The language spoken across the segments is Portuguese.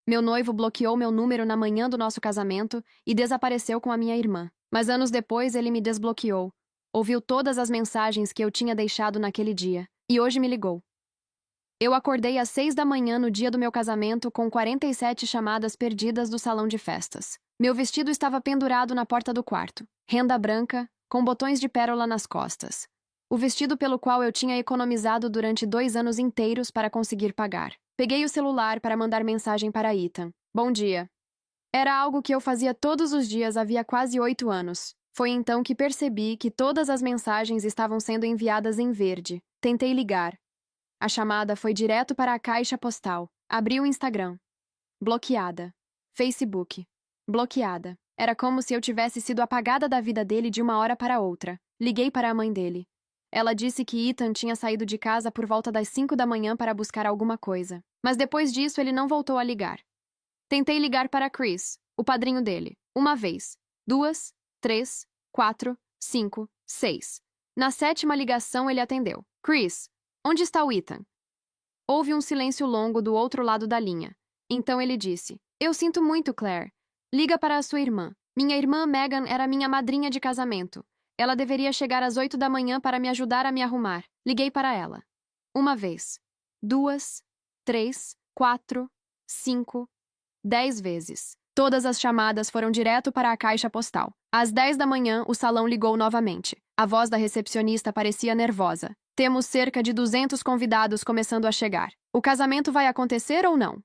Meu noivo bloqueou meu número na manhã do nosso casamento e desapareceu com a minha irmã. Mas anos depois ele me desbloqueou. Ouviu todas as mensagens que eu tinha deixado naquele dia. E hoje me ligou. Eu acordei às 6 da manhã no dia do meu casamento com 47 chamadas perdidas do salão de festas. Meu vestido estava pendurado na porta do quarto. Renda branca, com botões de pérola nas costas. O vestido pelo qual eu tinha economizado durante 2 anos inteiros para conseguir pagar. Peguei o celular para mandar mensagem para Ethan. Bom dia. Era algo que eu fazia todos os dias havia quase 8 anos. Foi então que percebi que todas as mensagens estavam sendo enviadas em verde. Tentei ligar. A chamada foi direto para a caixa postal. Abri o Instagram. Bloqueada. Facebook. Bloqueada. Era como se eu tivesse sido apagada da vida dele de uma hora para outra. Liguei para a mãe dele. Ela disse que Ethan tinha saído de casa por volta das 5 da manhã para buscar alguma coisa. Mas depois disso ele não voltou a ligar. Tentei ligar para Chris, o padrinho dele. Uma vez. 2, 3, 4, 5, 6. Na 7ª ligação ele atendeu. Chris, onde está o Ethan? Houve um silêncio longo do outro lado da linha. Então ele disse: Eu sinto muito, Claire. Liga para a sua irmã. Minha irmã Megan era minha madrinha de casamento. Ela deveria chegar às 8 da manhã para me ajudar a me arrumar. Liguei para ela. Uma vez. 2, 3, 4, 5, 10 vezes. Todas as chamadas foram direto para a caixa postal. Às 10 da manhã, o salão ligou novamente. A voz da recepcionista parecia nervosa. Temos cerca de 200 convidados começando a chegar. O casamento vai acontecer ou não?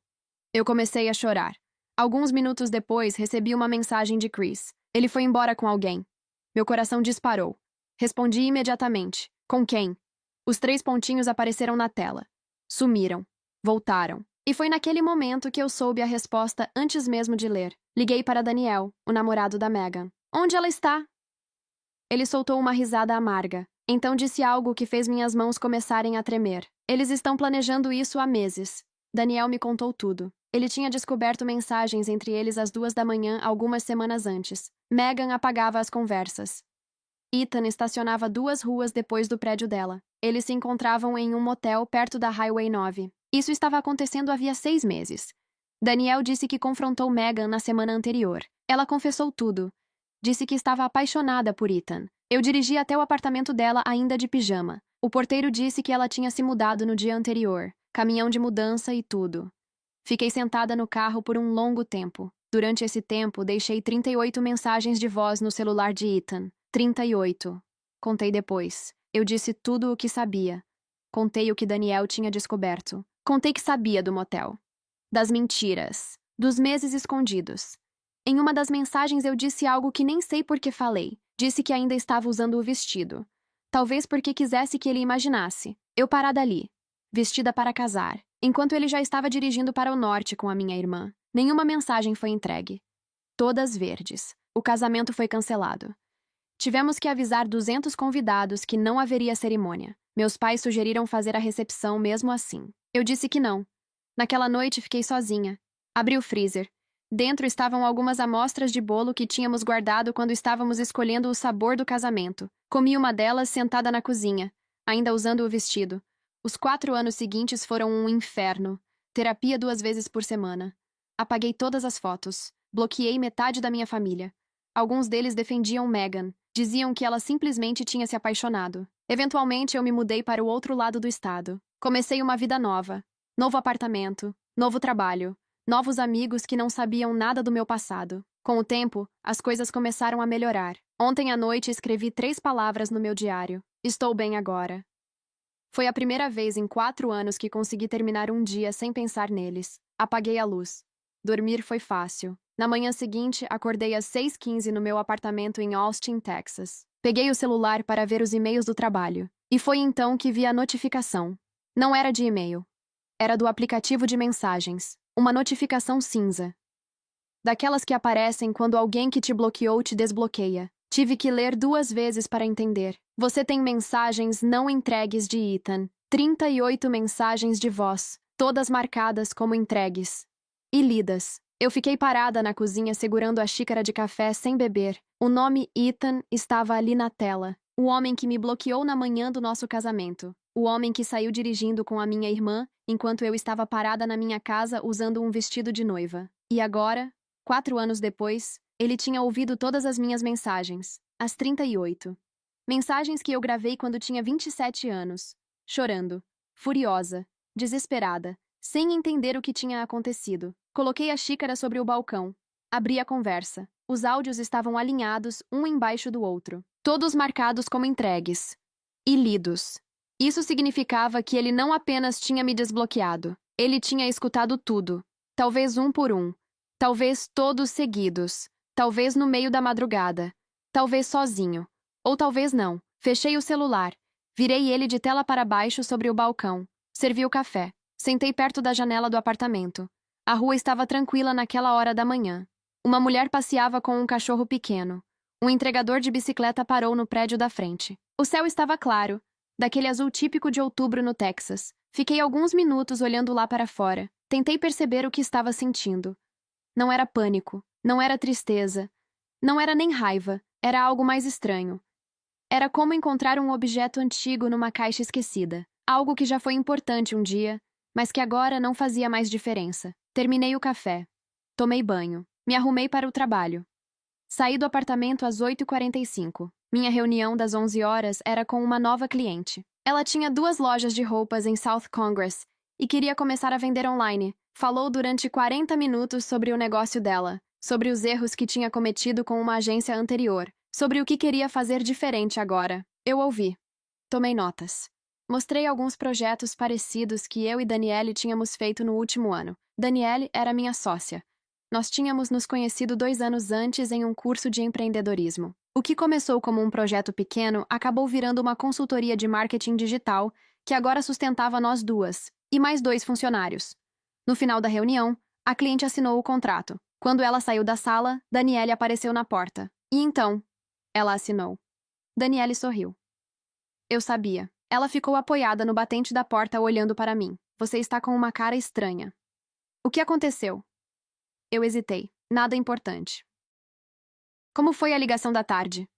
Eu comecei a chorar. Alguns minutos depois, recebi uma mensagem de Chris. Ele foi embora com alguém. Meu coração disparou. Respondi imediatamente. Com quem? Os 3 pontinhos apareceram na tela. Sumiram. Voltaram. E foi naquele momento que eu soube a resposta antes mesmo de ler. Liguei para Daniel, o namorado da Megan. Onde ela está? Ele soltou uma risada amarga. Então disse algo que fez minhas mãos começarem a tremer. Eles estão planejando isso há meses. Daniel me contou tudo. Ele tinha descoberto mensagens entre eles às 2 da manhã algumas semanas antes. Megan apagava as conversas. Ethan estacionava 2 ruas depois do prédio dela. Eles se encontravam em um motel perto da Highway 9. Isso estava acontecendo havia 6 meses. Daniel disse que confrontou Megan na semana anterior. Ela confessou tudo. Disse que estava apaixonada por Ethan. Eu dirigi até o apartamento dela ainda de pijama. O porteiro disse que ela tinha se mudado no dia anterior. Caminhão de mudança e tudo. Fiquei sentada no carro por um longo tempo. Durante esse tempo, deixei 38 mensagens de voz no celular de Ethan. 38. Contei depois. Eu disse tudo o que sabia. Contei o que Daniel tinha descoberto. Contei que sabia do motel. Das mentiras. Dos meses escondidos. Em uma das mensagens eu disse algo que nem sei por que falei. Disse que ainda estava usando o vestido. Talvez porque quisesse que ele imaginasse. Eu parada ali, vestida para casar, enquanto ele já estava dirigindo para o norte com a minha irmã. Nenhuma mensagem foi entregue. Todas verdes. O casamento foi cancelado. Tivemos que avisar 200 convidados que não haveria cerimônia. Meus pais sugeriram fazer a recepção mesmo assim. Eu disse que não. Naquela noite fiquei sozinha. Abri o freezer. Dentro estavam algumas amostras de bolo que tínhamos guardado quando estávamos escolhendo o sabor do casamento. Comi uma delas sentada na cozinha, ainda usando o vestido. Os 4 anos seguintes foram um inferno. Terapia 2 vezes por semana. Apaguei todas as fotos. Bloqueei metade da minha família. Alguns deles defendiam Megan. Diziam que ela simplesmente tinha se apaixonado. Eventualmente, eu me mudei para o outro lado do estado. Comecei uma vida nova. Novo apartamento. Novo trabalho. Novos amigos que não sabiam nada do meu passado. Com o tempo, as coisas começaram a melhorar. Ontem à noite escrevi 3 palavras no meu diário. Estou bem agora. Foi a primeira vez em 4 anos que consegui terminar um dia sem pensar neles. Apaguei a luz. Dormir foi fácil. Na manhã seguinte, acordei às 6h15 no meu apartamento em Austin, Texas. Peguei o celular para ver os e-mails do trabalho. E foi então que vi a notificação. Não era de e-mail. Era do aplicativo de mensagens. Uma notificação cinza. Daquelas que aparecem quando alguém que te bloqueou te desbloqueia. Tive que ler 2 vezes para entender. Você tem mensagens não entregues de Ethan. 38 mensagens de voz, todas marcadas como entregues. E lidas. Eu fiquei parada na cozinha segurando a xícara de café sem beber. O nome Ethan estava ali na tela. O homem que me bloqueou na manhã do nosso casamento. O homem que saiu dirigindo com a minha irmã enquanto eu estava parada na minha casa usando um vestido de noiva. E agora, 4 anos depois, ele tinha ouvido todas as minhas mensagens. As 38. Mensagens que eu gravei quando tinha 27 anos. Chorando. Furiosa. Desesperada. Sem entender o que tinha acontecido. Coloquei a xícara sobre o balcão. Abri a conversa. Os áudios estavam alinhados, um embaixo do outro. Todos marcados como entregues. E lidos. Isso significava que ele não apenas tinha me desbloqueado. Ele tinha escutado tudo. Talvez um por um. Talvez todos seguidos. Talvez no meio da madrugada. Talvez sozinho. Ou talvez não. Fechei o celular. Virei ele de tela para baixo sobre o balcão. Servi o café. Sentei perto da janela do apartamento. A rua estava tranquila naquela hora da manhã. Uma mulher passeava com um cachorro pequeno. Um entregador de bicicleta parou no prédio da frente. O céu estava claro, daquele azul típico de outubro no Texas. Fiquei alguns minutos olhando lá para fora. Tentei perceber o que estava sentindo. Não era pânico, não era tristeza, não era nem raiva, era algo mais estranho. Era como encontrar um objeto antigo numa caixa esquecida. Algo que já foi importante um dia, mas que agora não fazia mais diferença. Terminei o café. Tomei banho. Me arrumei para o trabalho. Saí do apartamento às 8h45. Minha reunião das 11 horas era com uma nova cliente. Ela tinha 2 lojas de roupas em South Congress e queria começar a vender online. Falou durante 40 minutos sobre o negócio dela, sobre os erros que tinha cometido com uma agência anterior, sobre o que queria fazer diferente agora. Eu ouvi. Tomei notas. Mostrei alguns projetos parecidos que eu e Danielle tínhamos feito no último ano. Danielle era minha sócia. Nós tínhamos nos conhecido 2 anos antes em um curso de empreendedorismo. O que começou como um projeto pequeno acabou virando uma consultoria de marketing digital que agora sustentava nós duas, e mais 2 funcionários. No final da reunião, a cliente assinou o contrato. Quando ela saiu da sala, Danielle apareceu na porta. E então, ela assinou. Danielle sorriu. Eu sabia. Ela ficou apoiada no batente da porta olhando para mim. Você está com uma cara estranha. O que aconteceu? Eu hesitei. Nada importante. Como foi a ligação da tarde?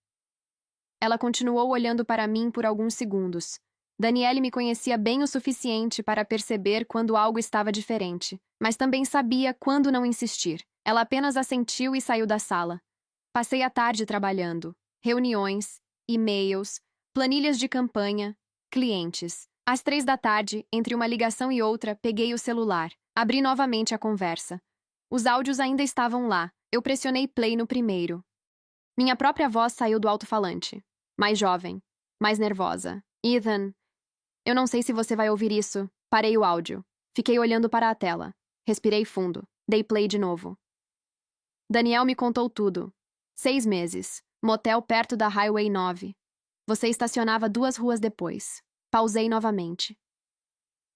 Ela continuou olhando para mim por alguns segundos. Danielle me conhecia bem o suficiente para perceber quando algo estava diferente, mas também sabia quando não insistir. Ela apenas assentiu e saiu da sala. Passei a tarde trabalhando. Reuniões, e-mails, planilhas de campanha, clientes. Às 3 da tarde, entre uma ligação e outra, peguei o celular. Abri novamente a conversa. Os áudios ainda estavam lá. Eu pressionei play no primeiro. Minha própria voz saiu do alto-falante. Mais jovem. Mais nervosa. Ethan, eu não sei se você vai ouvir isso. Parei o áudio. Fiquei olhando para a tela. Respirei fundo. Dei play de novo. Daniel me contou tudo. 6 meses. Motel perto da Highway 9. Você estacionava 2 ruas depois. Pausei novamente.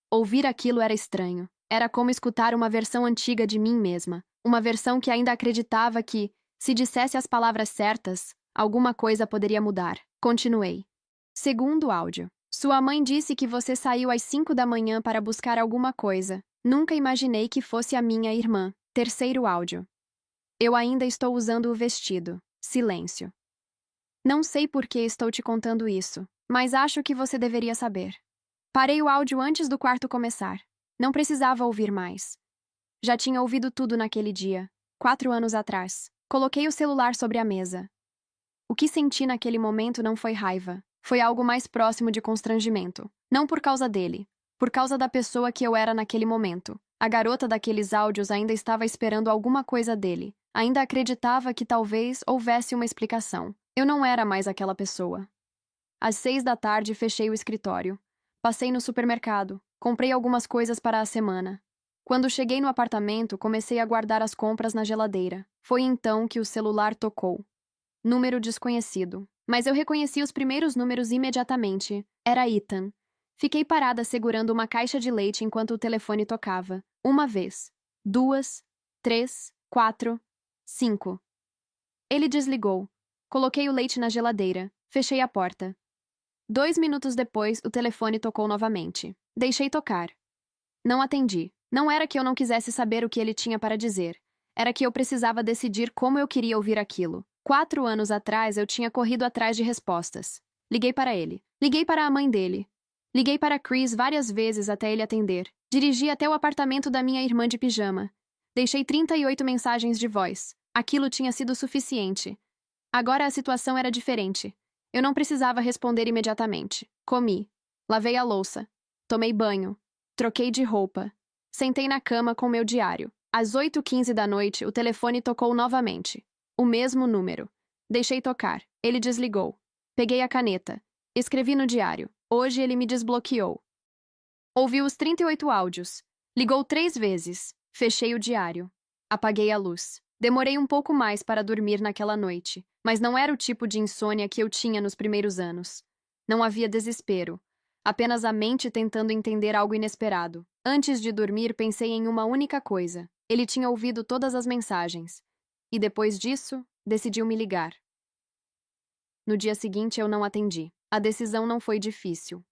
Ouvir aquilo era estranho. Era como escutar uma versão antiga de mim mesma. Uma versão que ainda acreditava que, se dissesse as palavras certas, alguma coisa poderia mudar. Continuei. Segundo áudio. Sua mãe disse que você saiu às 5 da manhã para buscar alguma coisa. Nunca imaginei que fosse a minha irmã. Terceiro áudio. Eu ainda estou usando o vestido. Silêncio. Não sei por que estou te contando isso, mas acho que você deveria saber. Parei o áudio antes do quarto começar. Não precisava ouvir mais. Já tinha ouvido tudo naquele dia, 4 anos atrás. Coloquei o celular sobre a mesa. O que senti naquele momento não foi raiva. Foi algo mais próximo de constrangimento. Não por causa dele. Por causa da pessoa que eu era naquele momento. A garota daqueles áudios ainda estava esperando alguma coisa dele. Ainda acreditava que talvez houvesse uma explicação. Eu não era mais aquela pessoa. Às 6 da tarde fechei o escritório. Passei no supermercado. Comprei algumas coisas para a semana. Quando cheguei no apartamento, comecei a guardar as compras na geladeira. Foi então que o celular tocou. Número desconhecido. Mas eu reconheci os primeiros números imediatamente. Era Ethan. Fiquei parada segurando uma caixa de leite enquanto o telefone tocava. 1 vez. 2, 3, 4, 5. Ele desligou. Coloquei o leite na geladeira. Fechei a porta. 2 minutos depois, o telefone tocou novamente. Deixei tocar. Não atendi. Não era que eu não quisesse saber o que ele tinha para dizer. Era que eu precisava decidir como eu queria ouvir aquilo. 4 anos atrás, eu tinha corrido atrás de respostas. Liguei para ele. Liguei para a mãe dele. Liguei para Chris várias vezes até ele atender. Dirigi até o apartamento da minha irmã de pijama. Deixei 38 mensagens de voz. Aquilo tinha sido suficiente. Agora a situação era diferente. Eu não precisava responder imediatamente. Comi. Lavei a louça. Tomei banho. Troquei de roupa. Sentei na cama com meu diário. Às 8h15 da noite, o telefone tocou novamente. O mesmo número. Deixei tocar. Ele desligou. Peguei a caneta. Escrevi no diário. Hoje ele me desbloqueou. Ouvi os 38 áudios. Ligou 3 vezes. Fechei o diário. Apaguei a luz. Demorei um pouco mais para dormir naquela noite, mas não era o tipo de insônia que eu tinha nos primeiros anos. Não havia desespero. Apenas a mente tentando entender algo inesperado. Antes de dormir, pensei em uma única coisa. Ele tinha ouvido todas as mensagens. E depois disso, decidiu me ligar. No dia seguinte, eu não atendi. A decisão não foi difícil.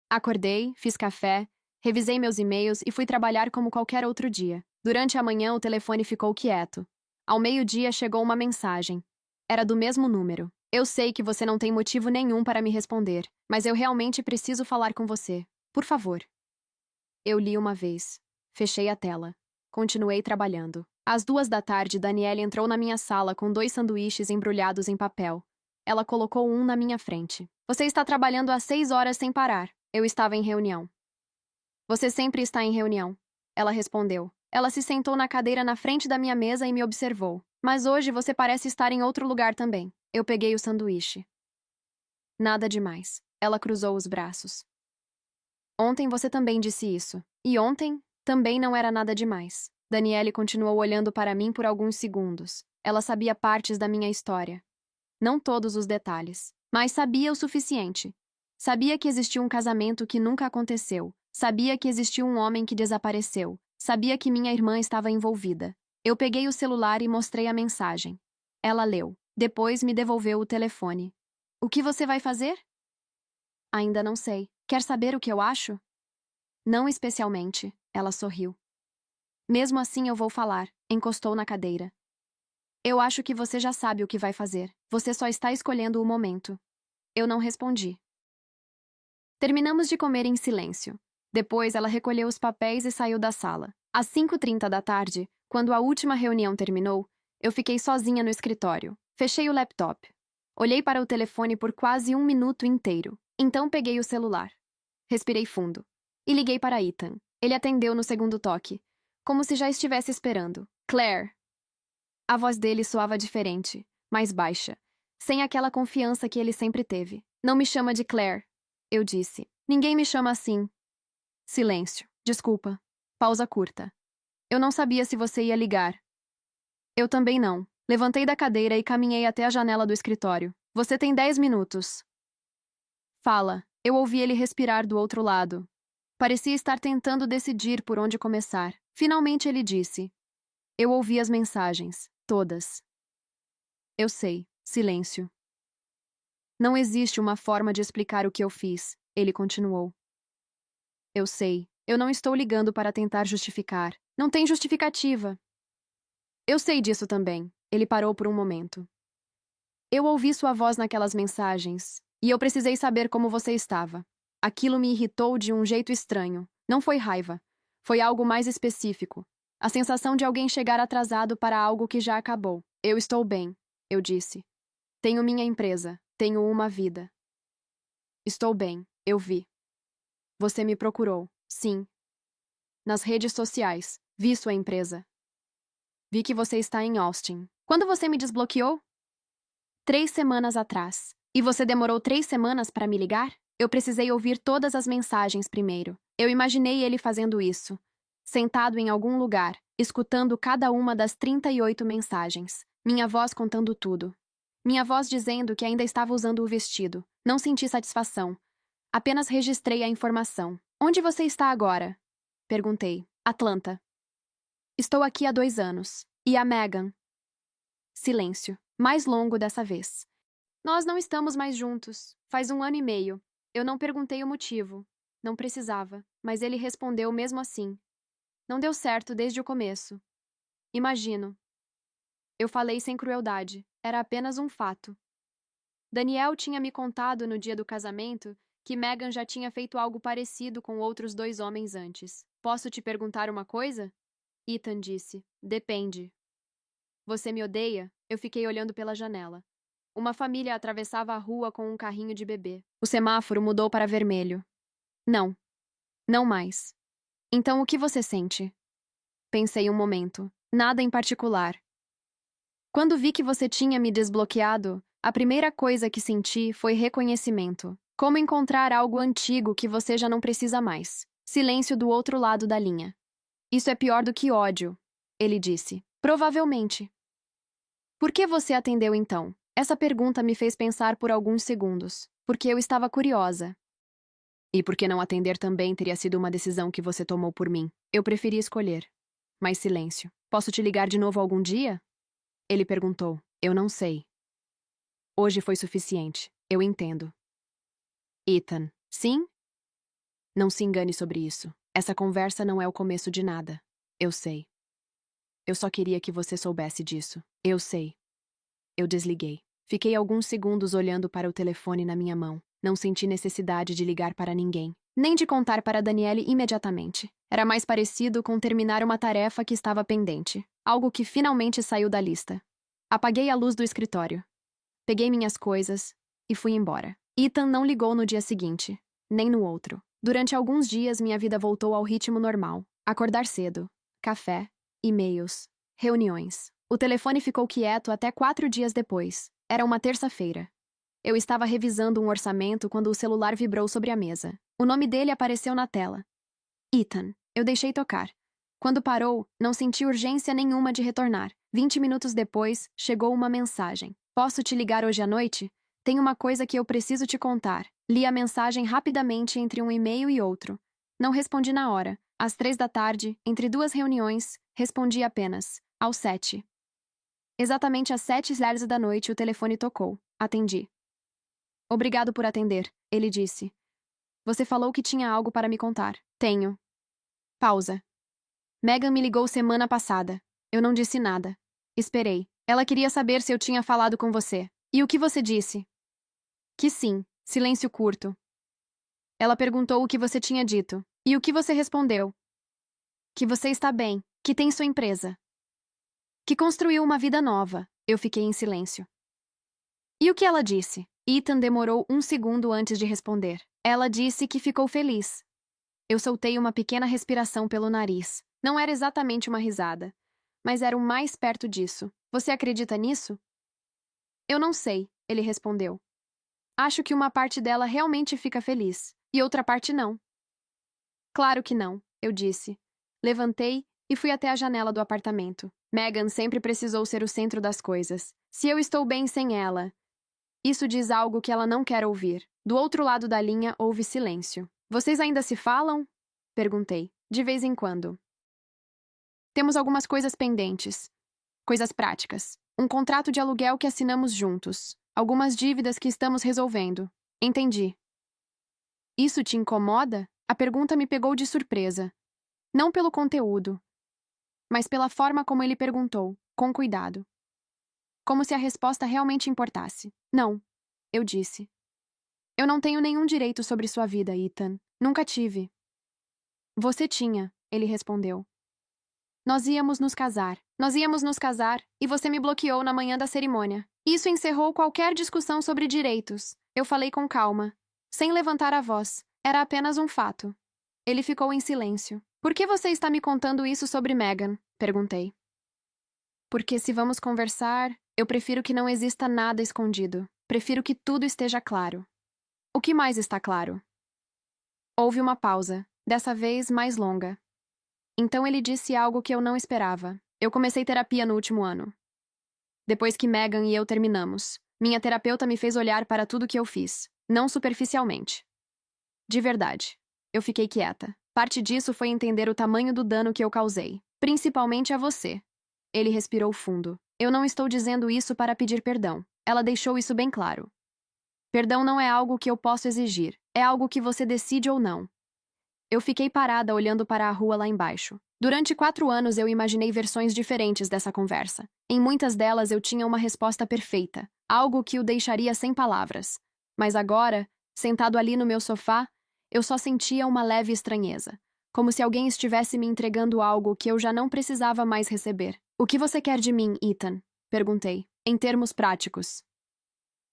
Acordei, fiz café, revisei meus e-mails e fui trabalhar como qualquer outro dia. Durante a manhã, o telefone ficou quieto. Ao meio-dia, chegou uma mensagem. Era do mesmo número. Eu sei que você não tem motivo nenhum para me responder, mas eu realmente preciso falar com você. Por favor. Eu li uma vez. Fechei a tela. Continuei trabalhando. Às 2 da tarde, Danielle entrou na minha sala com 2 sanduíches embrulhados em papel. Ela colocou um na minha frente. Você está trabalhando há 6 horas sem parar. Eu estava em reunião. Você sempre está em reunião. Ela respondeu. Ela se sentou na cadeira na frente da minha mesa e me observou. Mas hoje você parece estar em outro lugar também. Eu peguei o sanduíche. Nada demais. Ela cruzou os braços. Ontem você também disse isso. E ontem também não era nada demais. Danielle continuou olhando para mim por alguns segundos. Ela sabia partes da minha história. Não todos os detalhes. Mas sabia o suficiente. Sabia que existia um casamento que nunca aconteceu. Sabia que existia um homem que desapareceu. Sabia que minha irmã estava envolvida. Eu peguei o celular e mostrei a mensagem. Ela leu. Depois me devolveu o telefone. O que você vai fazer? Ainda não sei. Quer saber o que eu acho? Não especialmente. Ela sorriu. Mesmo assim eu vou falar. Encostou na cadeira. Eu acho que você já sabe o que vai fazer. Você só está escolhendo o momento. Eu não respondi. Terminamos de comer em silêncio. Depois ela recolheu os papéis e saiu da sala. Às 5h30 da tarde, quando a última reunião terminou, eu fiquei sozinha no escritório. Fechei o laptop. Olhei para o telefone por quase 1 minuto inteiro. Então peguei o celular. Respirei fundo. E liguei para Ethan. Ele atendeu no segundo toque, como se já estivesse esperando. Claire. A voz dele soava diferente, mais baixa, sem aquela confiança que ele sempre teve. Não me chama de Claire, eu disse. Ninguém me chama assim. Silêncio. Desculpa. Pausa curta. Eu não sabia se você ia ligar. Eu também não. Levantei da cadeira e caminhei até a janela do escritório. Você tem 10 minutos. Fala. Eu ouvi ele respirar do outro lado. Parecia estar tentando decidir por onde começar. Finalmente ele disse. Eu ouvi as mensagens. Todas. Eu sei. Silêncio. Não existe uma forma de explicar o que eu fiz, ele continuou. Eu sei. Eu não estou ligando para tentar justificar. Não tem justificativa. Eu sei disso também. Ele parou por um momento. Eu ouvi sua voz naquelas mensagens, e eu precisei saber como você estava. Aquilo me irritou de um jeito estranho. Não foi raiva. Foi algo mais específico. A sensação de alguém chegar atrasado para algo que já acabou. Eu estou bem, eu disse. Tenho minha empresa. Tenho uma vida. Estou bem, eu vi. Você me procurou, sim. Nas redes sociais, vi sua empresa. Vi que você está em Austin. Quando você me desbloqueou? 3 semanas atrás. E você demorou 3 semanas para me ligar? Eu precisei ouvir todas as mensagens primeiro. Eu imaginei ele fazendo isso, sentado em algum lugar, escutando cada uma das 38 mensagens. Minha voz contando tudo. Minha voz dizendo que ainda estava usando o vestido. Não senti satisfação. Apenas registrei a informação. Onde você está agora? Perguntei. Atlanta. Estou aqui há 2 anos. E a Megan? Silêncio. Mais longo dessa vez. Nós não estamos mais juntos. Faz 1 ano e meio. Eu não perguntei o motivo. Não precisava. Mas ele respondeu mesmo assim. Não deu certo desde o começo. Imagino. Eu falei sem crueldade. Era apenas um fato. Daniel tinha me contado no dia do casamento que Megan já tinha feito algo parecido com outros 2 homens antes. Posso te perguntar uma coisa? Ethan disse. Depende. Você me odeia? Eu fiquei olhando pela janela. Uma família atravessava a rua com um carrinho de bebê. O semáforo mudou para vermelho. Não. Não mais. Então o que você sente? Pensei um momento. Nada em particular. Quando vi que você tinha me desbloqueado, a primeira coisa que senti foi reconhecimento. Como encontrar algo antigo que você já não precisa mais. Silêncio do outro lado da linha. Isso é pior do que ódio, ele disse. Provavelmente. Por que você atendeu então? Essa pergunta me fez pensar por alguns segundos, porque eu estava curiosa. E por que não atender também teria sido uma decisão que você tomou por mim? Eu preferi escolher. Mais silêncio. Posso te ligar de novo algum dia? Ele perguntou. Eu não sei. Hoje foi suficiente. Eu entendo. Ethan, sim? Não se engane sobre isso. Essa conversa não é o começo de nada. Eu sei. Eu só queria que você soubesse disso. Eu sei. Eu desliguei. Fiquei alguns segundos olhando para o telefone na minha mão. Não senti necessidade de ligar para ninguém, nem de contar para Daniele imediatamente. Era mais parecido com terminar uma tarefa que estava pendente. Algo que finalmente saiu da lista. Apaguei a luz do escritório. Peguei minhas coisas e fui embora. Ethan não ligou no dia seguinte, nem no outro. Durante alguns dias, minha vida voltou ao ritmo normal. Acordar cedo, café, e-mails, reuniões. O telefone ficou quieto até 4 dias depois. Era uma terça-feira. Eu estava revisando um orçamento quando o celular vibrou sobre a mesa. O nome dele apareceu na tela. Ethan. Eu deixei tocar. Quando parou, não senti urgência nenhuma de retornar. 20 minutos depois, chegou uma mensagem. Posso te ligar hoje à noite? Tem uma coisa que eu preciso te contar. Li a mensagem rapidamente entre um e-mail e outro. Não respondi na hora. Às 3 da tarde, entre 2 reuniões, respondi apenas. Às 7. Exatamente às 7h da noite o telefone tocou. Atendi. Obrigado por atender, ele disse. Você falou que tinha algo para me contar. Tenho. Pausa. Megan me ligou semana passada. Eu não disse nada. Esperei. Ela queria saber se eu tinha falado com você. E o que você disse? Que sim. Silêncio curto. Ela perguntou o que você tinha dito. E o que você respondeu? Que você está bem, que tem sua empresa. Que construiu uma vida nova. Eu fiquei em silêncio. E o que ela disse? Ethan demorou um segundo antes de responder. Ela disse que ficou feliz. Eu soltei uma pequena respiração pelo nariz. Não era exatamente uma risada, mas era o mais perto disso. Você acredita nisso? Eu não sei, ele respondeu. Acho que uma parte dela realmente fica feliz, e outra parte não. Claro que não, eu disse. Levantei e fui até a janela do apartamento. Megan sempre precisou ser o centro das coisas. Se eu estou bem sem ela, isso diz algo que ela não quer ouvir. Do outro lado da linha houve silêncio. Vocês ainda se falam? Perguntei. De vez em quando. Temos algumas coisas pendentes. Coisas práticas. Um contrato de aluguel que assinamos juntos. Algumas dívidas que estamos resolvendo. Entendi. Isso te incomoda? A pergunta me pegou de surpresa. Não pelo conteúdo, mas pela forma como ele perguntou, com cuidado. Como se a resposta realmente importasse. Não, eu disse. Eu não tenho nenhum direito sobre sua vida, Ethan. Nunca tive. Você tinha, ele respondeu. Nós íamos nos casar. Nós íamos nos casar e você me bloqueou na manhã da cerimônia. Isso encerrou qualquer discussão sobre direitos. Eu falei com calma, sem levantar a voz. Era apenas um fato. Ele ficou em silêncio. Por que você está me contando isso sobre Megan? Perguntei. Porque se vamos conversar, eu prefiro que não exista nada escondido. Prefiro que tudo esteja claro. O que mais está claro? Houve uma pausa, dessa vez mais longa. Então ele disse algo que eu não esperava. Eu comecei terapia no último ano. Depois que Megan e eu terminamos, minha terapeuta me fez olhar para tudo que eu fiz, não superficialmente. De verdade. Eu fiquei quieta. Parte disso foi entender o tamanho do dano que eu causei, principalmente a você. Ele respirou fundo. Eu não estou dizendo isso para pedir perdão. Ela deixou isso bem claro. Perdão não é algo que eu posso exigir, é algo que você decide ou não. Eu fiquei parada olhando para a rua lá embaixo. Durante 4 anos eu imaginei versões diferentes dessa conversa. Em muitas delas eu tinha uma resposta perfeita. algo que o deixaria sem palavras. Mas agora, sentado ali no meu sofá, eu só sentia uma leve estranheza, como se alguém estivesse me entregando algo que eu já não precisava mais receber. O que você quer de mim, Ethan? Perguntei, em termos práticos.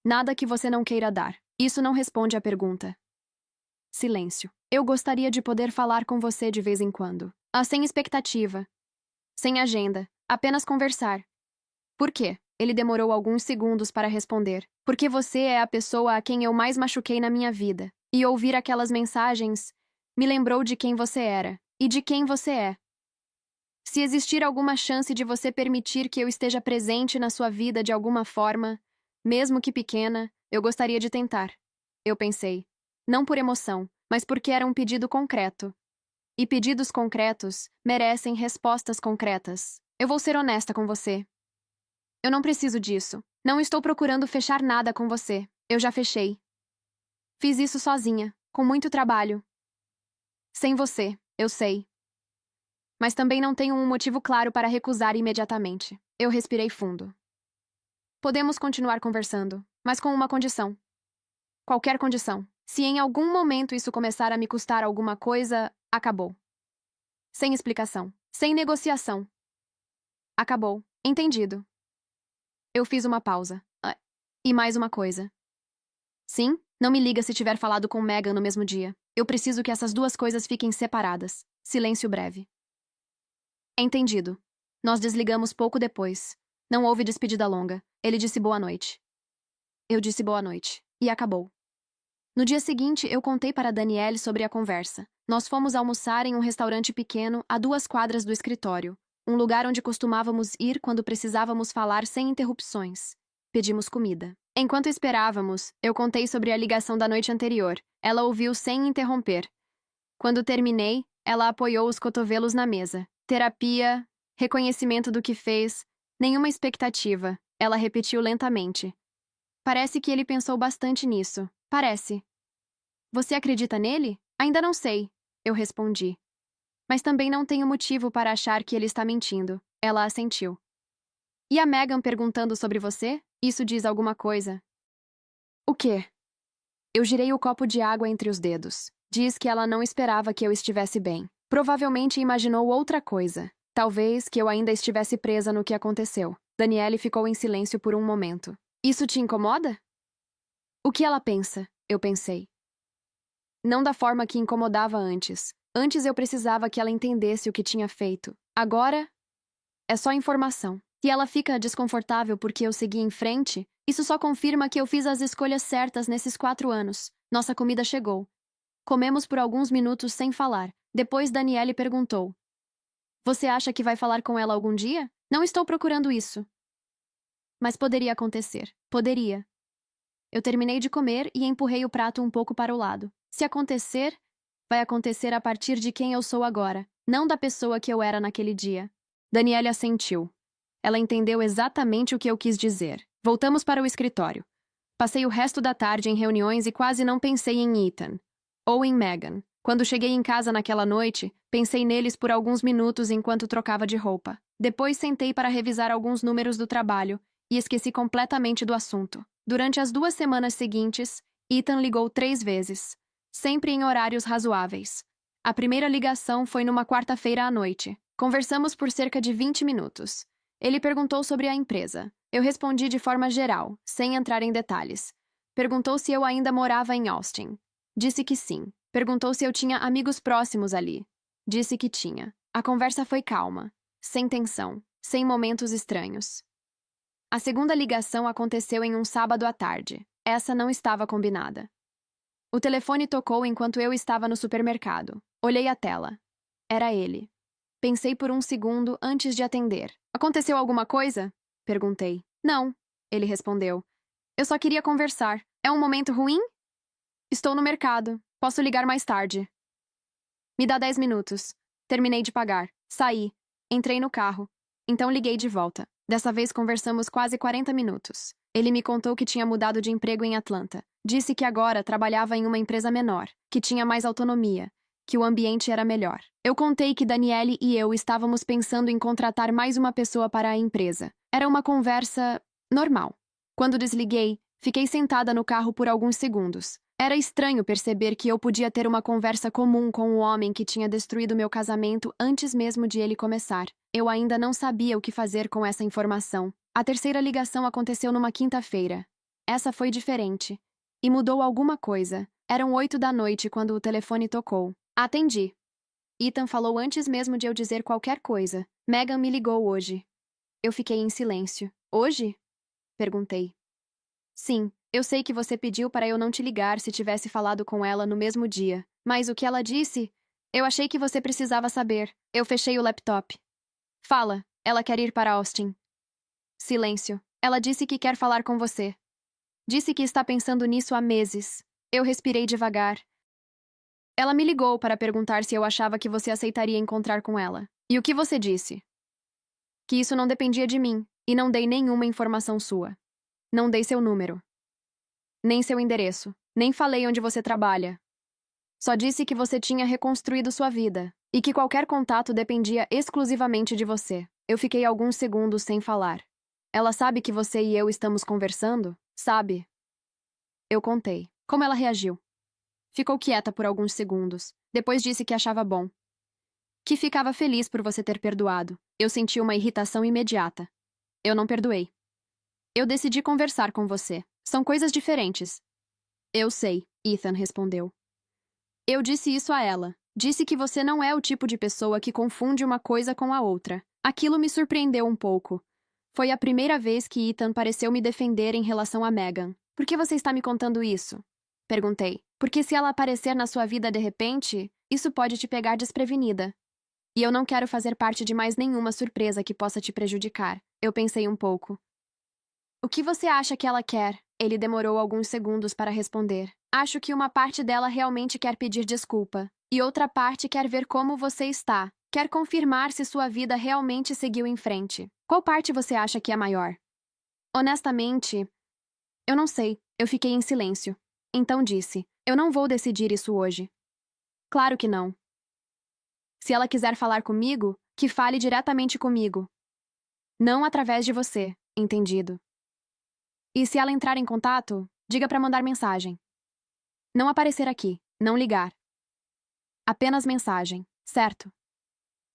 Nada que você não queira dar. Isso não responde à pergunta. Silêncio. Eu gostaria de poder falar com você de vez em quando. Sem expectativa. Sem agenda. Apenas conversar. Por quê? Ele demorou alguns segundos para responder. Porque você é a pessoa a quem eu mais machuquei na minha vida. E ouvir aquelas mensagens me lembrou de quem você era. E de quem você é. Se existir alguma chance de você permitir que eu esteja presente na sua vida de alguma forma, mesmo que pequena, eu gostaria de tentar. Eu pensei. Não por emoção, mas porque era um pedido concreto. E pedidos concretos merecem respostas concretas. Eu vou ser honesta com você. Eu não preciso disso. Não estou procurando fechar nada com você. Eu já fechei. Fiz isso sozinha, com muito trabalho. Sem você, eu sei. Mas também não tenho um motivo claro para recusar imediatamente. Eu respirei fundo. Podemos continuar conversando, mas com uma condição. Qualquer condição. Se em algum momento isso começar a me custar alguma coisa, acabou. Sem explicação. Sem negociação. Acabou. Entendido. Eu fiz uma pausa. E mais uma coisa. Sim? Não me liga se tiver falado com Megan no mesmo dia. Eu preciso que essas duas coisas fiquem separadas. Silêncio breve. Entendido. Nós desligamos pouco depois. Não houve despedida longa. Ele disse boa noite. Eu disse boa noite. E acabou. No dia seguinte, eu contei para Danielle sobre a conversa. Nós fomos almoçar em um restaurante pequeno a 2 quadras do escritório, um lugar onde costumávamos ir quando precisávamos falar sem interrupções. Pedimos comida. Enquanto esperávamos, eu contei sobre a ligação da noite anterior. Ela ouviu sem interromper. Quando terminei, ela apoiou os cotovelos na mesa. Terapia, reconhecimento do que fez, nenhuma expectativa. Ela repetiu lentamente. Parece que ele pensou bastante nisso. Parece. Você acredita nele? Ainda não sei, eu respondi. Mas também não tenho motivo para achar que ele está mentindo. Ela assentiu. E a Megan perguntando sobre você? Isso diz alguma coisa. O quê? Eu girei o copo de água entre os dedos. Diz que ela não esperava que eu estivesse bem. Provavelmente imaginou outra coisa. Talvez que eu ainda estivesse presa no que aconteceu. Danielle ficou em silêncio por um momento. Isso te incomoda? O que ela pensa? Eu pensei. Não da forma que incomodava antes. Antes eu precisava que ela entendesse o que tinha feito. Agora, é só informação. Se ela fica desconfortável porque eu segui em frente, isso só confirma que eu fiz as escolhas certas nesses 4 anos. Nossa comida chegou. Comemos por alguns minutos sem falar. Depois Danielle perguntou. Você acha que vai falar com ela algum dia? Não estou procurando isso. Mas poderia acontecer. Poderia. Eu terminei de comer e empurrei o prato um pouco para o lado. Se acontecer, vai acontecer a partir de quem eu sou agora, não da pessoa que eu era naquele dia. Danielle assentiu. Ela entendeu exatamente o que eu quis dizer. Voltamos para o escritório. Passei o resto da tarde em reuniões e quase não pensei em Ethan. Ou em Megan. Quando cheguei em casa naquela noite, pensei neles por alguns minutos enquanto trocava de roupa. Depois sentei para revisar alguns números do trabalho e esqueci completamente do assunto. Durante as 2 semanas seguintes, Ethan ligou 3 vezes, sempre em horários razoáveis. A primeira ligação foi numa quarta-feira à noite. Conversamos por cerca de 20 minutos. Ele perguntou sobre a empresa. Eu respondi de forma geral, sem entrar em detalhes. Perguntou se eu ainda morava em Austin. Disse que sim. Perguntou se eu tinha amigos próximos ali. Disse que tinha. A conversa foi calma, sem tensão, sem momentos estranhos. A segunda ligação aconteceu em um sábado à tarde. Essa não estava combinada. O telefone tocou enquanto eu estava no supermercado. Olhei a tela. Era ele. Pensei por um segundo antes de atender. Aconteceu alguma coisa? Perguntei. Não, ele respondeu. Eu só queria conversar. É um momento ruim? Estou no mercado. Posso ligar mais tarde. Me dá 10 minutos. Terminei de pagar. Saí. Entrei no carro. Então liguei de volta. Dessa vez conversamos quase 40 minutos. Ele me contou que tinha mudado de emprego em Atlanta. Disse que agora trabalhava em uma empresa menor, que tinha mais autonomia, que o ambiente era melhor. Eu contei que Danielle e eu estávamos pensando em contratar mais uma pessoa para a empresa. Era uma conversa normal. Quando desliguei, fiquei sentada no carro por alguns segundos. Era estranho perceber que eu podia ter uma conversa comum com o homem que tinha destruído meu casamento antes mesmo de ele começar. Eu ainda não sabia o que fazer com essa informação. A terceira ligação aconteceu numa quinta-feira. Essa foi diferente. E mudou alguma coisa. Eram 8 da noite quando o telefone tocou. Atendi. Ethan falou antes mesmo de eu dizer qualquer coisa. Megan me ligou hoje. Eu fiquei em silêncio. Hoje? Perguntei. Sim, eu sei que você pediu para eu não te ligar se tivesse falado com ela no mesmo dia. Mas o que ela disse? Eu achei que você precisava saber. Eu fechei o laptop. Fala, ela quer ir para Austin. Silêncio. Ela disse que quer falar com você. Disse que está pensando nisso há meses. Eu respirei devagar. Ela me ligou para perguntar se eu achava que você aceitaria encontrar com ela. E o que você disse? Que isso não dependia de mim, e não dei nenhuma informação sua. Não dei seu número. Nem seu endereço. Nem falei onde você trabalha. Só disse que você tinha reconstruído sua vida, e que qualquer contato dependia exclusivamente de você. Eu fiquei alguns segundos sem falar. Ela sabe que você e eu estamos conversando? Sabe? Eu contei. Como ela reagiu? Ficou quieta por alguns segundos. Depois disse que achava bom. Que ficava feliz por você ter perdoado. Eu senti uma irritação imediata. Eu não perdoei. Eu decidi conversar com você. São coisas diferentes. Eu sei, Ethan respondeu. Eu disse isso a ela. Disse que você não é o tipo de pessoa que confunde uma coisa com a outra. Aquilo me surpreendeu um pouco. Foi a primeira vez que Ethan pareceu me defender em relação a Megan. Por que você está me contando isso? Perguntei. Porque se ela aparecer na sua vida de repente, isso pode te pegar desprevenida. E eu não quero fazer parte de mais nenhuma surpresa que possa te prejudicar. Eu pensei um pouco. O que você acha que ela quer? Ele demorou alguns segundos para responder. Acho que uma parte dela realmente quer pedir desculpa. E outra parte quer ver como você está. Quer confirmar se sua vida realmente seguiu em frente. Qual parte você acha que é maior? Honestamente, eu não sei. Eu fiquei em silêncio. Então disse: eu não vou decidir isso hoje. Claro que não. Se ela quiser falar comigo, que fale diretamente comigo. Não através de você, entendido? E se ela entrar em contato, diga para mandar mensagem. Não aparecer aqui, não ligar. Apenas mensagem, certo?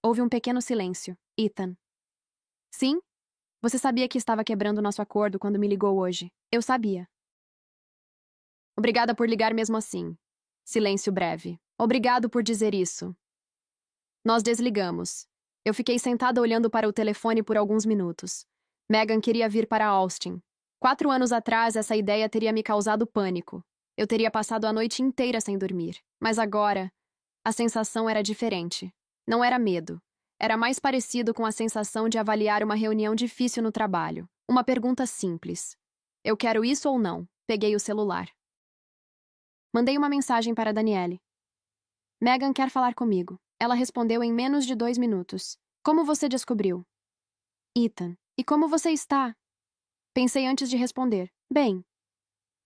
Houve um pequeno silêncio. Ethan. Sim? Você sabia que estava quebrando nosso acordo quando me ligou hoje. Eu sabia. Obrigada por ligar mesmo assim. Silêncio breve. Obrigado por dizer isso. Nós desligamos. Eu fiquei sentada olhando para o telefone por alguns minutos. Megan queria vir para Austin. 4 anos atrás, essa ideia teria me causado pânico. Eu teria passado a noite inteira sem dormir. Mas agora, a sensação era diferente. Não era medo. Era mais parecido com a sensação de avaliar uma reunião difícil no trabalho. Uma pergunta simples. Eu quero isso ou não? Peguei o celular. Mandei uma mensagem para Daniele. Megan quer falar comigo. Ela respondeu em menos de 2 minutos. Como você descobriu? Ethan. E como você está? Pensei antes de responder. Bem.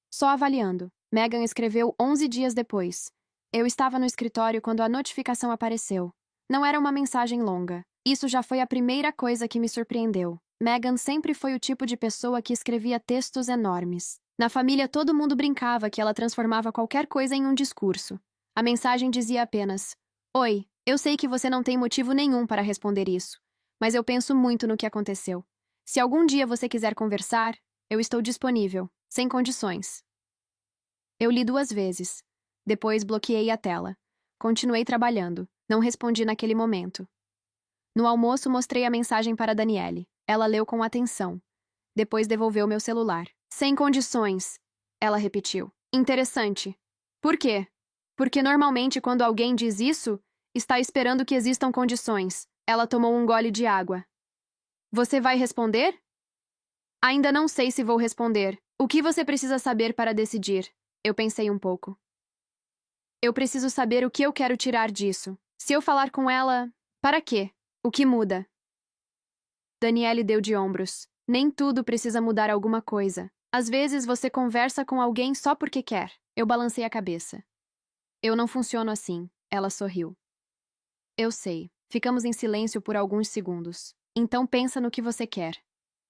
Só avaliando. Megan escreveu 11 dias depois. Eu estava no escritório quando a notificação apareceu. Não era uma mensagem longa. Isso já foi a primeira coisa que me surpreendeu. Megan sempre foi o tipo de pessoa que escrevia textos enormes. Na família, todo mundo brincava que ela transformava qualquer coisa em um discurso. A mensagem dizia apenas: Oi, eu sei que você não tem motivo nenhum para responder isso, mas eu penso muito no que aconteceu. Se algum dia você quiser conversar, eu estou disponível, sem condições. Eu li 2 vezes. Depois bloqueei a tela. Continuei trabalhando. Não respondi naquele momento. No almoço, mostrei a mensagem para Daniele. Ela leu com atenção. Depois devolveu meu celular. Sem condições, ela repetiu. Interessante. Por quê? Porque normalmente quando alguém diz isso, está esperando que existam condições. Ela tomou um gole de água. Você vai responder? Ainda não sei se vou responder. O que você precisa saber para decidir? Eu pensei um pouco. Eu preciso saber o que eu quero tirar disso. Se eu falar com ela, para quê? O que muda? Daniele deu de ombros. Nem tudo precisa mudar alguma coisa. Às vezes você conversa com alguém só porque quer. Eu balancei a cabeça. Eu não funciono assim. Ela sorriu. Eu sei. Ficamos em silêncio por alguns segundos. Então pensa no que você quer.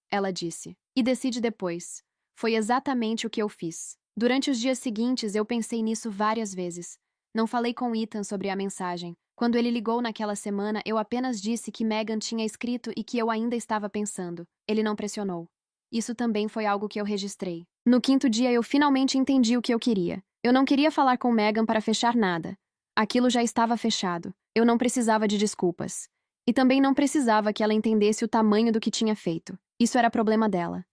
Ela disse. E decide depois. Foi exatamente o que eu fiz. Durante os dias seguintes, eu pensei nisso várias vezes. Não falei com Ethan sobre a mensagem. Quando ele ligou naquela semana, eu apenas disse que Megan tinha escrito e que eu ainda estava pensando. Ele não pressionou. Isso também foi algo que eu registrei. No quinto dia, eu finalmente entendi o que eu queria. Eu não queria falar com Megan para fechar nada. Aquilo já estava fechado. Eu não precisava de desculpas. E também não precisava que ela entendesse o tamanho do que tinha feito. Isso era problema dela.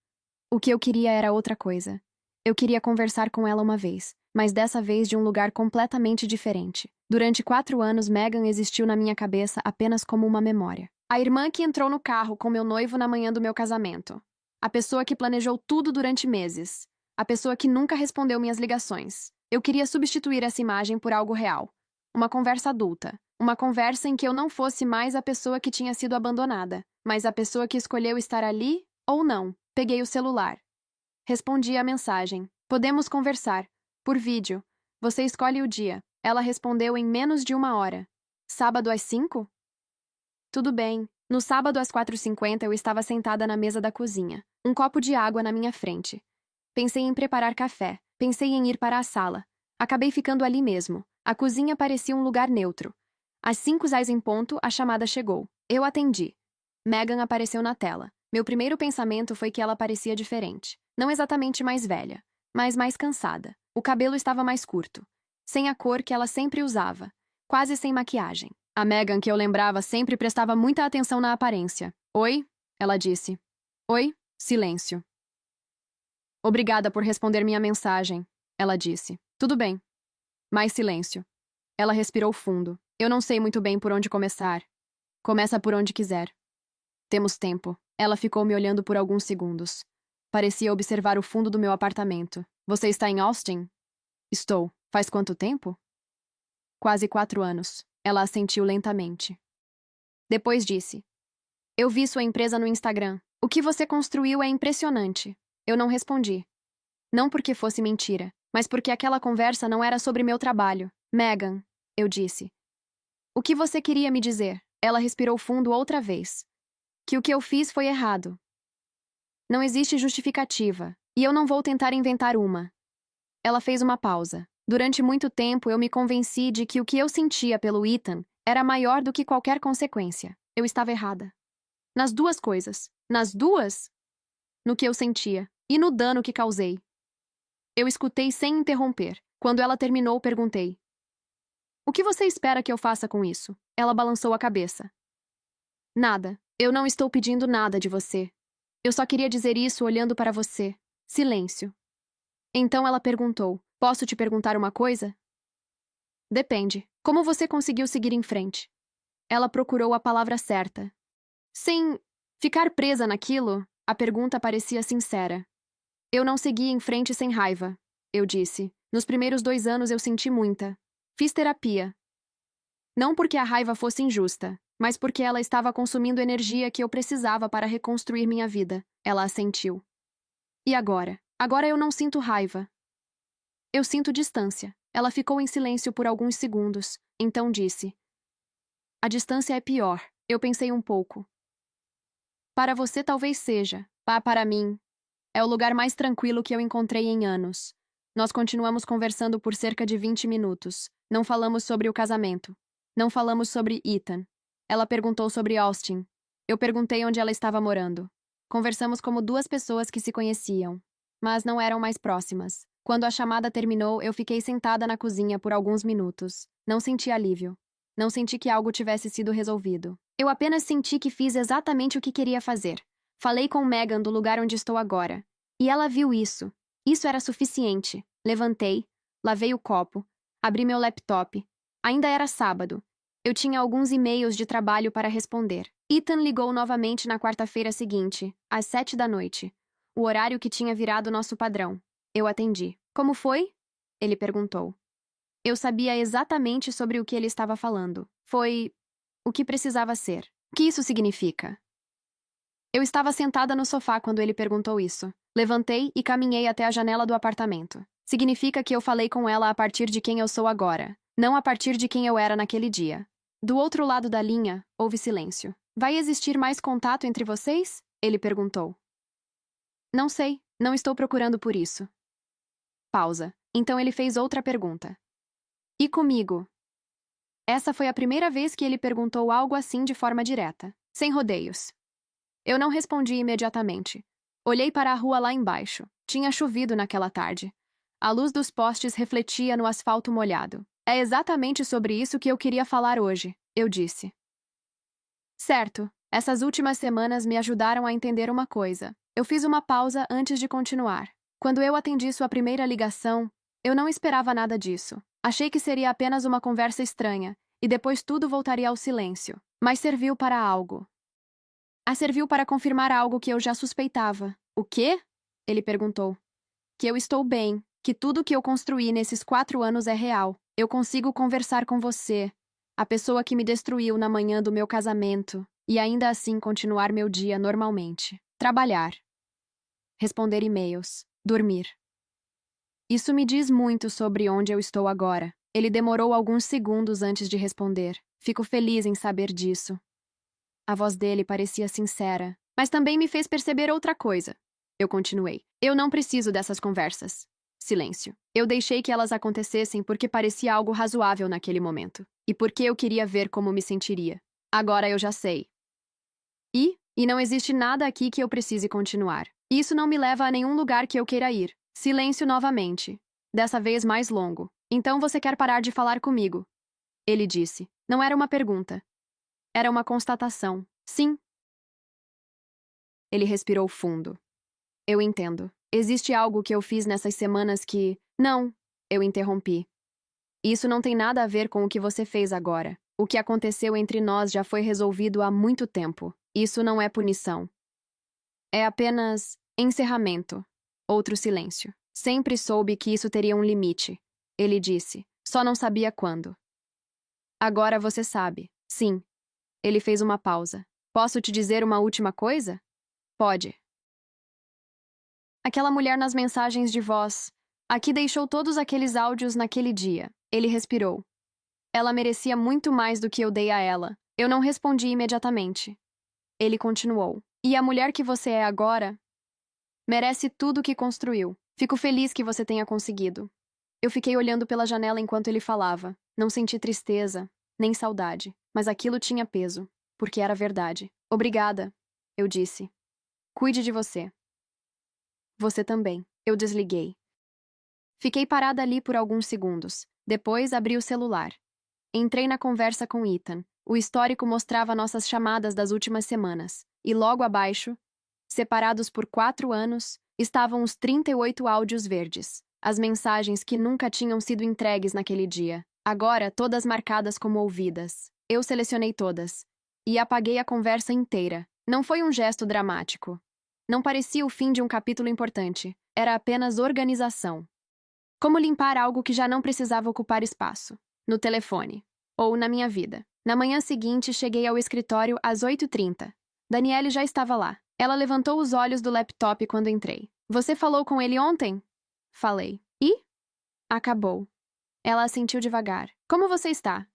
O que eu queria era outra coisa. Eu queria conversar com ela uma vez, mas dessa vez de um lugar completamente diferente. Durante 4 anos, Megan existiu na minha cabeça apenas como uma memória. A irmã que entrou no carro com meu noivo na manhã do meu casamento. A pessoa que planejou tudo durante meses. A pessoa que nunca respondeu minhas ligações. Eu queria substituir essa imagem por algo real. Uma conversa adulta. Uma conversa em que eu não fosse mais a pessoa que tinha sido abandonada, mas a pessoa que escolheu estar ali ou não. Peguei o celular. Respondi a mensagem. Podemos conversar. Por vídeo. Você escolhe o dia. Ela respondeu em menos de 1 hora. Sábado às 5? Tudo bem. No sábado às 4h50 eu estava sentada na mesa da cozinha. Um copo de água na minha frente. Pensei em preparar café. Pensei em ir para a sala. Acabei ficando ali mesmo. A cozinha parecia um lugar neutro. Às 5h em ponto, a chamada chegou. Eu atendi. Megan apareceu na tela. Meu primeiro pensamento foi que ela parecia diferente. Não exatamente mais velha, mas mais cansada. O cabelo estava mais curto. Sem a cor que ela sempre usava. Quase sem maquiagem. A Megan que eu lembrava sempre prestava muita atenção na aparência. Oi? Ela disse. Oi? Silêncio. Obrigada por responder minha mensagem. Ela disse. Tudo bem. Mais silêncio. Ela respirou fundo. Eu não sei muito bem por onde começar. Começa por onde quiser. Temos tempo. Ela ficou me olhando por alguns segundos. Parecia observar o fundo do meu apartamento. Você está em Austin? Estou. Faz quanto tempo? Quase 4 anos. Ela assentiu lentamente. Depois disse. Eu vi sua empresa no Instagram. O que você construiu é impressionante. Eu não respondi. Não porque fosse mentira, mas porque aquela conversa não era sobre meu trabalho. Megan, eu disse. O que você queria me dizer? Ela respirou fundo outra vez. Que o que eu fiz foi errado. Não existe justificativa, e eu não vou tentar inventar uma. Ela fez uma pausa. Durante muito tempo eu me convenci de que o que eu sentia pelo Ethan era maior do que qualquer consequência. Eu estava errada. Nas duas coisas. Nas duas? No que eu sentia, e no dano que causei. Eu escutei sem interromper. Quando ela terminou, perguntei. O que você espera que eu faça com isso? Ela balançou a cabeça. Nada. Eu não estou pedindo nada de você. Eu só queria dizer isso olhando para você. Silêncio. Então ela perguntou: Posso te perguntar uma coisa? Depende. Como você conseguiu seguir em frente? Ela procurou a palavra certa. Sem ficar presa naquilo, a pergunta parecia sincera. Eu não segui em frente sem raiva, eu disse. Nos primeiros 2 anos eu senti muita. Fiz terapia. Não porque a raiva fosse injusta, mas porque ela estava consumindo energia que eu precisava para reconstruir minha vida. Ela assentiu. E agora? Agora eu não sinto raiva. Eu sinto distância. Ela ficou em silêncio por alguns segundos, então disse. A distância é pior. Eu pensei um pouco. Para você talvez seja. Para mim. É o lugar mais tranquilo que eu encontrei em anos. Nós continuamos conversando por cerca de 20 minutos. Não falamos sobre o casamento. Não falamos sobre Ethan. Ela perguntou sobre Austin. Eu perguntei onde ela estava morando. Conversamos como 2 pessoas que se conheciam, mas não eram mais próximas. Quando a chamada terminou, eu fiquei sentada na cozinha por alguns minutos. Não senti alívio. Não senti que algo tivesse sido resolvido. Eu apenas senti que fiz exatamente o que queria fazer. Falei com Megan do lugar onde estou agora. E ela viu isso. Isso era suficiente. Levantei, lavei o copo, abri meu laptop. Ainda era sábado. Eu tinha alguns e-mails de trabalho para responder. Ethan ligou novamente na quarta-feira seguinte, às 7 da noite. O horário que tinha virado nosso padrão. Eu atendi. Como foi? Ele perguntou. Eu sabia exatamente sobre o que ele estava falando. Foi o que precisava ser. O que isso significa? Eu estava sentada no sofá quando ele perguntou isso. Levantei e caminhei até a janela do apartamento. Significa que eu falei com ela a partir de quem eu sou agora, não a partir de quem eu era naquele dia. Do outro lado da linha, houve silêncio. Vai existir mais contato entre vocês? Ele perguntou. Não sei. Não estou procurando por isso. Pausa. Então ele fez outra pergunta. E comigo? Essa foi a primeira vez que ele perguntou algo assim de forma direta, sem rodeios. Eu não respondi imediatamente. Olhei para a rua lá embaixo. Tinha chovido naquela tarde. A luz dos postes refletia no asfalto molhado. É exatamente sobre isso que eu queria falar hoje, eu disse. Certo, essas últimas semanas me ajudaram a entender uma coisa. Eu fiz uma pausa antes de continuar. Quando eu atendi sua primeira ligação, eu não esperava nada disso. Achei que seria apenas uma conversa estranha, e depois tudo voltaria ao silêncio. Mas serviu para algo. Serviu para confirmar algo que eu já suspeitava. O quê? Ele perguntou. Que eu estou bem, que tudo que eu construí nesses 4 anos é real. Eu consigo conversar com você, a pessoa que me destruiu na manhã do meu casamento, e ainda assim continuar meu dia normalmente. Trabalhar. Responder e-mails. Dormir. Isso me diz muito sobre onde eu estou agora. Ele demorou alguns segundos antes de responder. Fico feliz em saber disso. A voz dele parecia sincera, mas também me fez perceber outra coisa. Eu continuei. Eu não preciso dessas conversas. Silêncio. Eu deixei que elas acontecessem porque parecia algo razoável naquele momento. E porque eu queria ver como me sentiria. Agora eu já sei. E não existe nada aqui que eu precise continuar. Isso não me leva a nenhum lugar que eu queira ir. Silêncio novamente. Dessa vez mais longo. Então você quer parar de falar comigo? Ele disse. Não era uma pergunta. Era uma constatação. Sim. Ele respirou fundo. Eu entendo. Existe algo que eu fiz nessas semanas que... Não, eu interrompi. Isso não tem nada a ver com o que você fez agora. O que aconteceu entre nós já foi resolvido há muito tempo. Isso não é punição. É apenas encerramento. Outro silêncio. Sempre soube que isso teria um limite. Ele disse. Só não sabia quando. Agora você sabe. Sim. Ele fez uma pausa. Posso te dizer uma última coisa? Pode. Aquela mulher nas mensagens de voz. Aqui deixou todos aqueles áudios naquele dia. Ele respirou. Ela merecia muito mais do que eu dei a ela. Eu não respondi imediatamente. Ele continuou. E a mulher que você é agora merece tudo o que construiu. Fico feliz que você tenha conseguido. Eu fiquei olhando pela janela enquanto ele falava. Não senti tristeza, nem saudade. Mas aquilo tinha peso, porque era verdade. Obrigada, eu disse. Cuide de você. Você também. Eu desliguei. Fiquei parada ali por alguns segundos. Depois abri o celular. Entrei na conversa com Ethan. O histórico mostrava nossas chamadas das últimas semanas. E logo abaixo, separados por 4 anos, estavam os 38 áudios verdes. As mensagens que nunca tinham sido entregues naquele dia. Agora, todas marcadas como ouvidas. Eu selecionei todas. E apaguei a conversa inteira. Não foi um gesto dramático. Não parecia o fim de um capítulo importante. Era apenas organização. Como limpar algo que já não precisava ocupar espaço. No telefone. Ou na minha vida. Na manhã seguinte, cheguei ao escritório às 8h30. Daniele já estava lá. Ela levantou os olhos do laptop quando entrei. Você falou com ele ontem? Falei. E? Acabou. Ela assentiu devagar. Como você está?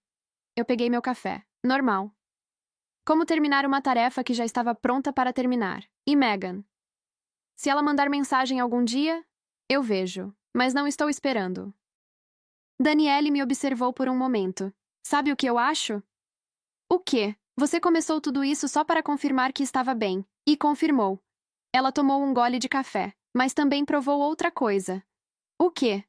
Eu peguei meu café. Normal. Como terminar uma tarefa que já estava pronta para terminar? E Megan? Se ela mandar mensagem algum dia, eu vejo. Mas não estou esperando. Daniele me observou por um momento. Sabe o que eu acho? O quê? Você começou tudo isso só para confirmar que estava bem. E confirmou. Ela tomou um gole de café, mas também provou outra coisa. O quê?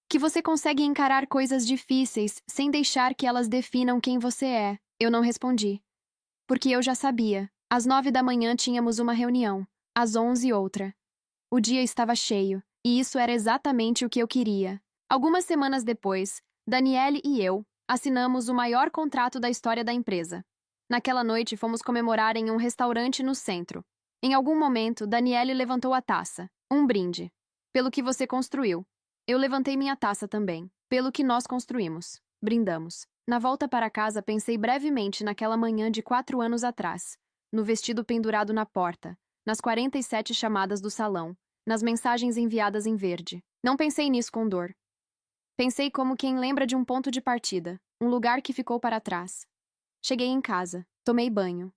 Que você consegue encarar coisas difíceis sem deixar que elas definam quem você é. Eu não respondi. Porque eu já sabia. Às 9 da manhã tínhamos uma reunião. Às 11 outra. O dia estava cheio, e isso era exatamente o que eu queria. Algumas semanas depois, Daniele e eu assinamos o maior contrato da história da empresa. Naquela noite, fomos comemorar em um restaurante no centro. Em algum momento, Daniele levantou a taça. Um brinde. Pelo que você construiu. Eu levantei minha taça também. Pelo que nós construímos. Brindamos. Na volta para casa, pensei brevemente naquela manhã de 4 anos atrás. No vestido pendurado na porta. Nas 47 chamadas do salão. Nas mensagens enviadas em verde. Não pensei nisso com dor. Pensei como quem lembra de um ponto de partida, um lugar que ficou para trás. Cheguei em casa, tomei banho.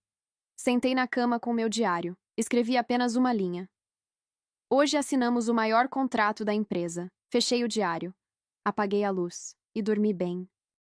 Sentei na cama com meu diário, escrevi apenas uma linha. Hoje assinamos o maior contrato da empresa. Fechei o diário. Apaguei a luz e dormi bem.